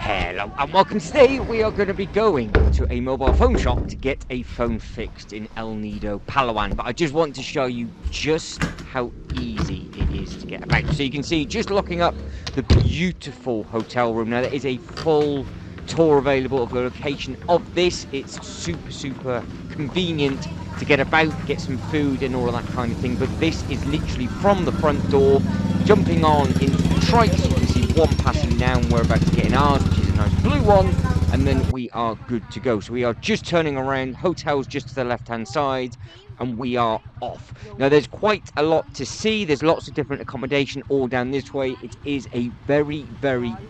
Hello and welcome. Today we are going to be going to a mobile phone shop to get a phone fixed in El Nido, Palawan. But I just want to show you just how easy it is to get about. So you can see, just looking up the beautiful hotel room. Now there is a full tour available of the location of this. It's super convenient to get about, get some food and all of that kind of thing. But this is literally from the front door, jumping on into the trike. So you can see one passing now and we're about to get in ours, which is a nice blue one, and then we are good to go. So we are just turning around, hotels just to the left hand side, and we are off. Now there's quite a lot to see. There's lots of different accommodation all down this way. It is a very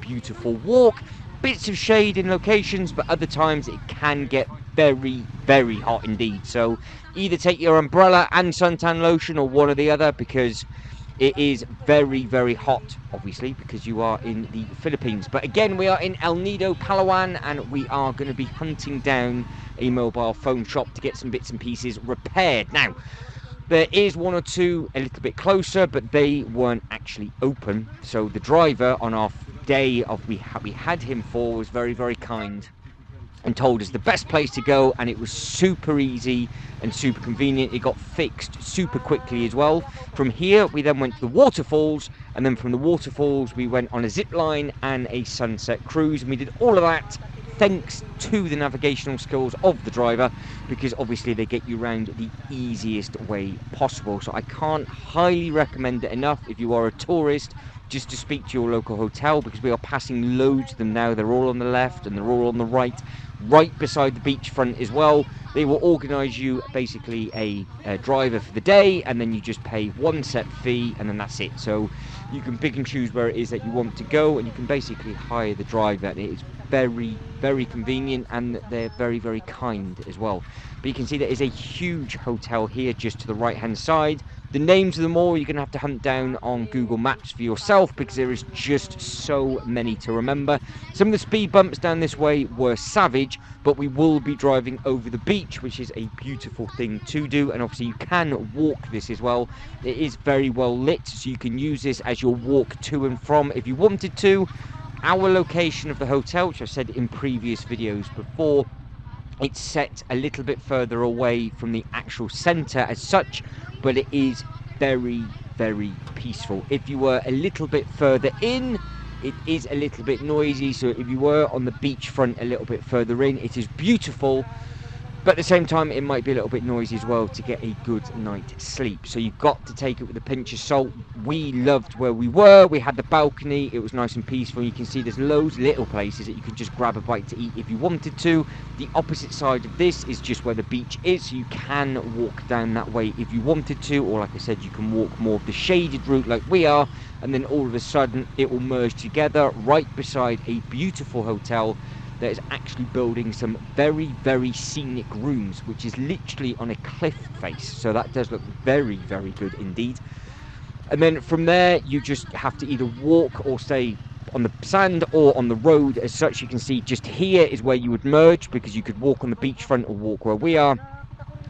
beautiful walk. Bits of shade in locations, but other times it can get very hot indeed. So either take your umbrella and suntan lotion, or one or the other, because it is very hot, obviously, because you are in the Philippines. But again, we are in El Nido, Palawan, and we are going to be hunting down a mobile phone shop to get some bits and pieces repaired. Now, there is one or two a little bit closer, but they weren't actually open. So the driver on our day of we had him for was very kind and told us the best place to go, and it was super easy and super convenient. It got fixed super quickly as well. From here we then went to the waterfalls, and then from the waterfalls we went on a zip line and a sunset cruise, and we did all of that thanks to the navigational skills of the driver, because obviously they get you around the easiest way possible. So I can't highly recommend it enough if you are a tourist, just to speak to your local hotel, because we are passing loads of them now. They're all on the left and they're all on the right beside the beachfront as well. They will organise you basically a driver for the day, and then you just pay one set fee, and then that's it. So you can pick and choose where it is that you want to go, and you can basically hire the driver. And it is very convenient, and they're very kind as well. But you can see there is a huge hotel here just to the right hand side. The names of them all you're going to have to hunt down on Google Maps for yourself, because there is just so many to remember. Some of the speed bumps down this way were savage, but we will be driving over the beach, which is a beautiful thing to do. And obviously you can walk this as well. It is very well lit, so you can use this as your walk to and from if you wanted to. Our location of the hotel, which I've said in previous videos before, it's set a little bit further away from the actual centre as such, but it is very peaceful. If you were a little bit further in, it is a little bit noisy. So if you were on the beachfront a little bit further in, it is beautiful, but at the same time it might be a little bit noisy as well to get a good night's sleep. So you've got to take it with a pinch of salt. We loved where we were. We had the balcony, it was nice and peaceful. You can see there's loads of little places that you can just grab a bite to eat if you wanted to. The opposite side of this is just where the beach is, so you can walk down that way if you wanted to, or like I said, you can walk more of the shaded route like we are, and then all of a sudden it will merge together right beside a beautiful hotel that is actually building some very scenic rooms, which is literally on a cliff face. So that does look very good indeed. And then from there you just have to either walk or stay on the sand or on the road as such. You can see just here is where you would merge, because you could walk on the beachfront or walk where we are.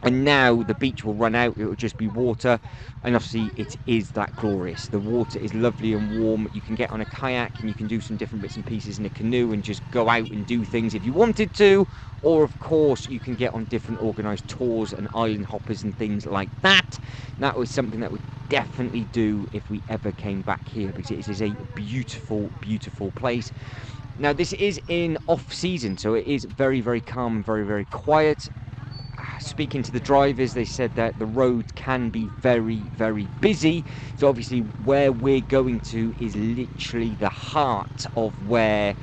And now the beach will run out, it will just be water, and obviously it is that glorious. The water is lovely and warm. You can get on a kayak and you can do some different bits and pieces in a canoe and just go out and do things if you wanted to, or of course you can get on different organised tours and island hoppers and things like that. That was something that we definitely do if we ever came back here, because it is a beautiful place. Now this is in off season, so it is very calm and very quiet. Speaking to the drivers, they said that the road can be very busy. So obviously where we're going to is literally the heart of where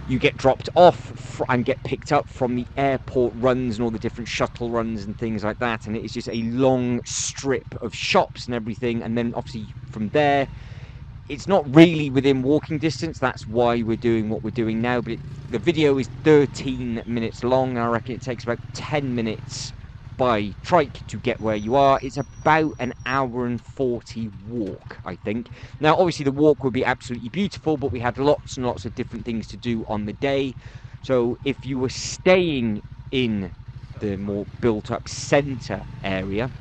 you get dropped off and get picked up from the airport runs and all the different shuttle runs and things like that. And it is just a long strip of shops and everything, and then obviously from there it's not really within walking distance. That's why we're doing what we're doing now. But the video is 13 minutes long, and I reckon it takes about 10 minutes by trike to get where you are. It's about an hour and 40 walk, I think. Now obviously the walk would be absolutely beautiful, but we had lots and lots of different things to do on the day. So if you were staying in the more built up centre area,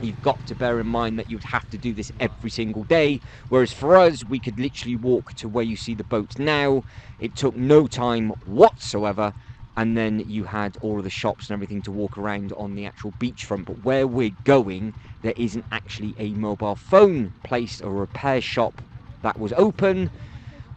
You've got to bear in mind that you'd have to do this every single day, whereas for us, we could literally walk to where you see the boats now. It took no time whatsoever, and then you had all of the shops and everything to walk around on the actual beachfront. But where we're going, there isn't actually a mobile phone place or repair shop that was open.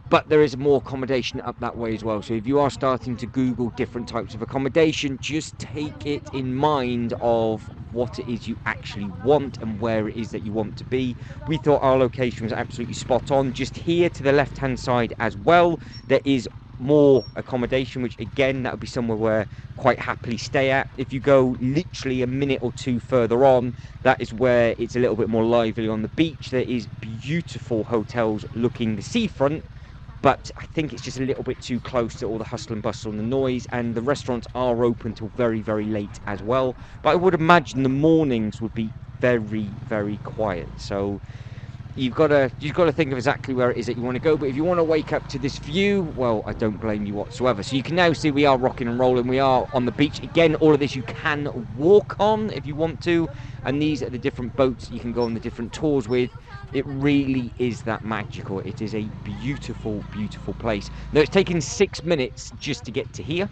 But there is more accommodation up that way as well. So if you are starting to Google different types of accommodation, just take it in mind of what it is you actually want and where it is that you want to be. We thought our location was absolutely spot on. Just here to the left hand side as well, there is more accommodation, which again, that would be somewhere where quite happily stay at. If you go literally a minute or two further on, that is where it's a little bit more lively on the beach. There is beautiful hotels looking the seafront, but I think it's just a little bit too close to all the hustle and bustle and the noise, and the restaurants are open till very, very late as well. But I would imagine the mornings would be very, very quiet. So you've got to think of exactly where it is that you want to go. But if you want to wake up to this view, well, I don't blame you whatsoever. So you can now see we are rocking and rolling. We are on the beach again. All of this you can walk on if you want to, and these are the different boats you can go on the different tours with. It really is that magical. It is a beautiful, beautiful place. Now, it's taken 6 minutes just to get to here.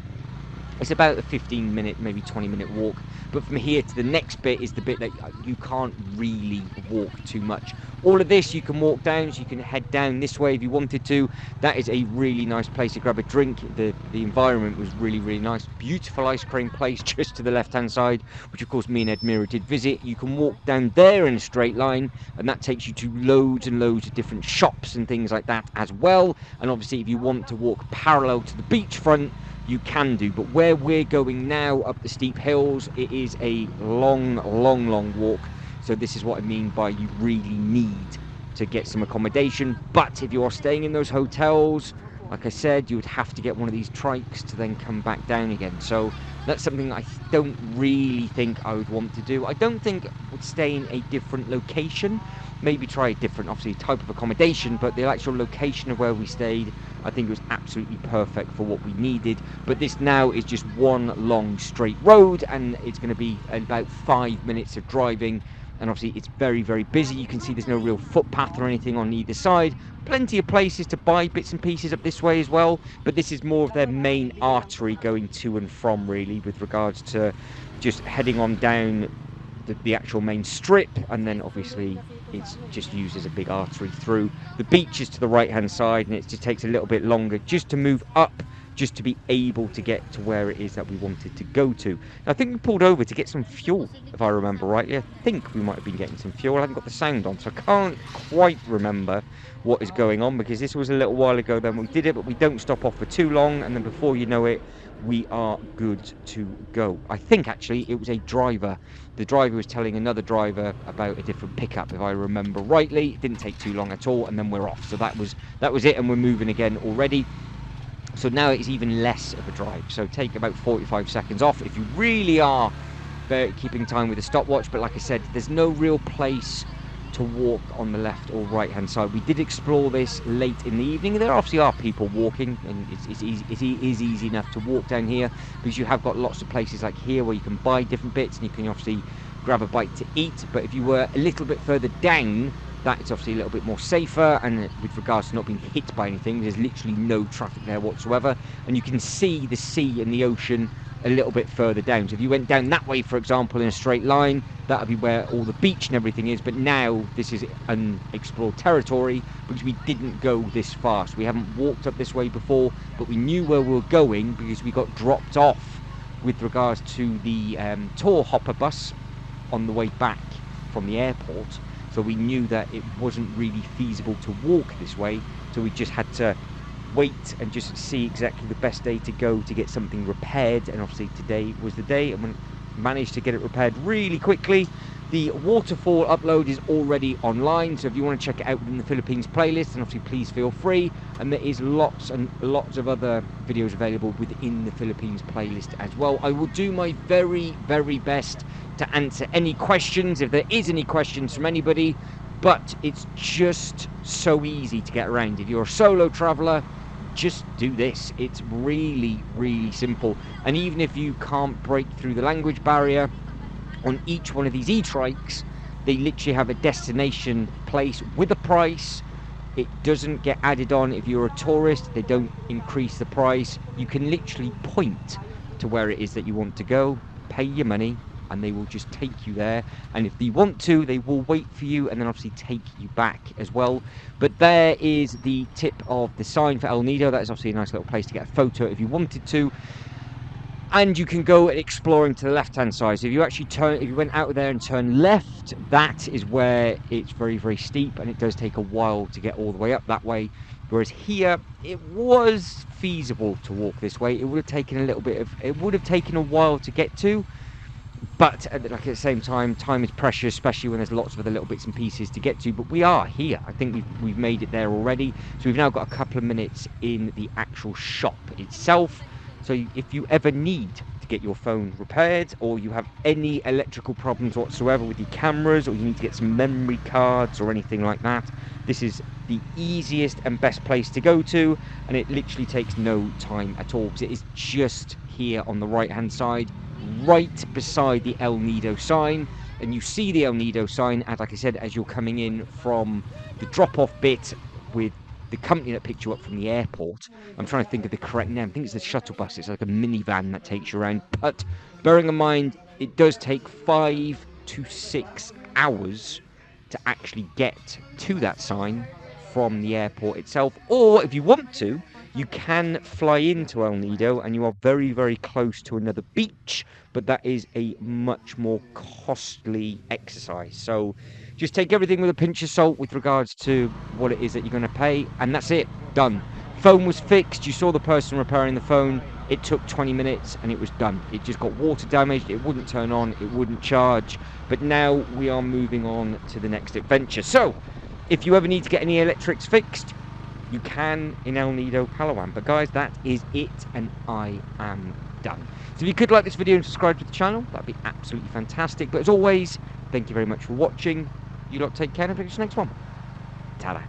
It's about a 15-minute, maybe 20-minute walk. But from here to the next bit is the bit that you can't really walk too much. All of this you can walk down, so you can head down this way if you wanted to. That is a really nice place to grab a drink. The environment was really, really nice. Beautiful ice cream place just to the left-hand side, which of course me and Edmira did visit. You can walk down there in a straight line, and that takes you to loads and loads of different shops and things like that as well. And obviously if you want to walk parallel to the beachfront, you can do. But where we're going now, up the steep hills, it is a long, long, long walk. So this is what I mean by you really need to get some accommodation. But if you are staying in those hotels, like I said, you would have to get one of these trikes to then come back down again. So that's something I don't really think I would want to do. I don't think I would stay in a different location. Maybe try a different, obviously, type of accommodation, but the actual location of where we stayed, I think it was absolutely perfect for what we needed. But this now is just one long straight road, and it's going to be about 5 minutes of driving. And obviously it's very, very busy. You can see there's no real footpath or anything on either side. Plenty of places to buy bits and pieces up this way as well, but this is more of their main artery going to and from, really, with regards to just heading on down the actual main strip, and then obviously it's just used as a big artery through. The beach is to the right hand side, and it just takes a little bit longer just to move up, just to be able to get to where it is that we wanted to go to. I think we pulled over to get some fuel, if I remember rightly. I think we might have been getting some fuel. I haven't got the sound on, so I can't quite remember what is going on, because this was a little while ago then we did it, but we don't stop off for too long, and then before you know it, we are good to go. I think actually it was a driver. The driver was telling another driver about a different pickup, if I remember rightly. It didn't take too long at all, and then we're off. So that was it, and we're moving again already. So now it's even less of a drive. So take about 45 seconds off if you really are keeping time with the stopwatch. But like I said, there's no real place to walk on the left or right hand side. We did explore this late in the evening. There obviously are people walking, and it is easy enough to walk down here, because you have got lots of places like here where you can buy different bits, and you can obviously grab a bite to eat. But if you were a little bit further down, that is obviously a little bit more safer, and with regards to not being hit by anything, there's literally no traffic there whatsoever, and you can see the sea and the ocean a little bit further down. So if you went down that way, for example, in a straight line, that would be where all the beach and everything is. But now this is unexplored territory, because we didn't go this fast. We haven't walked up this way before, but we knew where we were going because we got dropped off with regards to the tour hopper bus on the way back from the airport. So we knew that it wasn't really feasible to walk this way, so we just had to wait and just see exactly the best day to go to get something repaired. And obviously today was the day, and we managed to get it repaired really quickly. The waterfall upload is already online, so if you want to check it out within the Philippines playlist, then obviously please feel free. And there is lots and lots of other videos available within the Philippines playlist as well. I will do my very, very best to answer any questions, if there is any questions from anybody, but it's just so easy to get around. If you're a solo traveller, just do this. It's really, really simple. And even if you can't break through the language barrier, on each one of these e-trikes, They literally have a destination place with a price. It doesn't get added on if you're a tourist. They don't increase the price. You can literally point to where it is that you want to go, pay your money, and they will just take you there. And if they want to, they will wait for you and then obviously take you back as well. But there is the tip of the sign for El Nido. That is obviously a nice little place to get a photo if you wanted to. And you can go exploring to the left-hand side. So if you went out of there and turned left, that is where it's very, very steep, and it does take a while to get all the way up that way. Whereas here, it was feasible to walk this way. It would have taken a while to get to, but at the same time, time is precious, especially when there's lots of other little bits and pieces to get to. But we are here. I think we've made it there already. So we've now got a couple of minutes in the actual shop itself. So if you ever need to get your phone repaired, or you have any electrical problems whatsoever with your cameras, or you need to get some memory cards or anything like that, this is the easiest and best place to go to, and it literally takes no time at all, because it is just here on the right hand side, right beside the El Nido sign. And you see the El Nido sign, and like I said, as you're coming in from the drop-off bit with the company that picked you up from the airport. I'm trying to think of the correct name. I think it's the shuttle bus. It's like a minivan that takes you around. But bearing in mind, it does take 5 to 6 hours to actually get to that sign from the airport itself. Or if you want to, you can fly into El Nido, and you are very, very close to another beach, but that is a much more costly exercise. So just take everything with a pinch of salt with regards to what it is that you're going to pay, and that's it. Done. Phone was fixed. You saw the person repairing the phone. It took 20 minutes and it was done. It just got water damaged. It wouldn't turn on. It wouldn't charge. But now we are moving on to the next adventure. So if you ever need to get any electrics fixed, you can in El Nido Palawan. But guys, that is it, and I am done. So if you could like this video and subscribe to the channel, that'd be absolutely fantastic. But as always, thank you very much for watching. You lot take care, and I'll see you next one. Ta-da.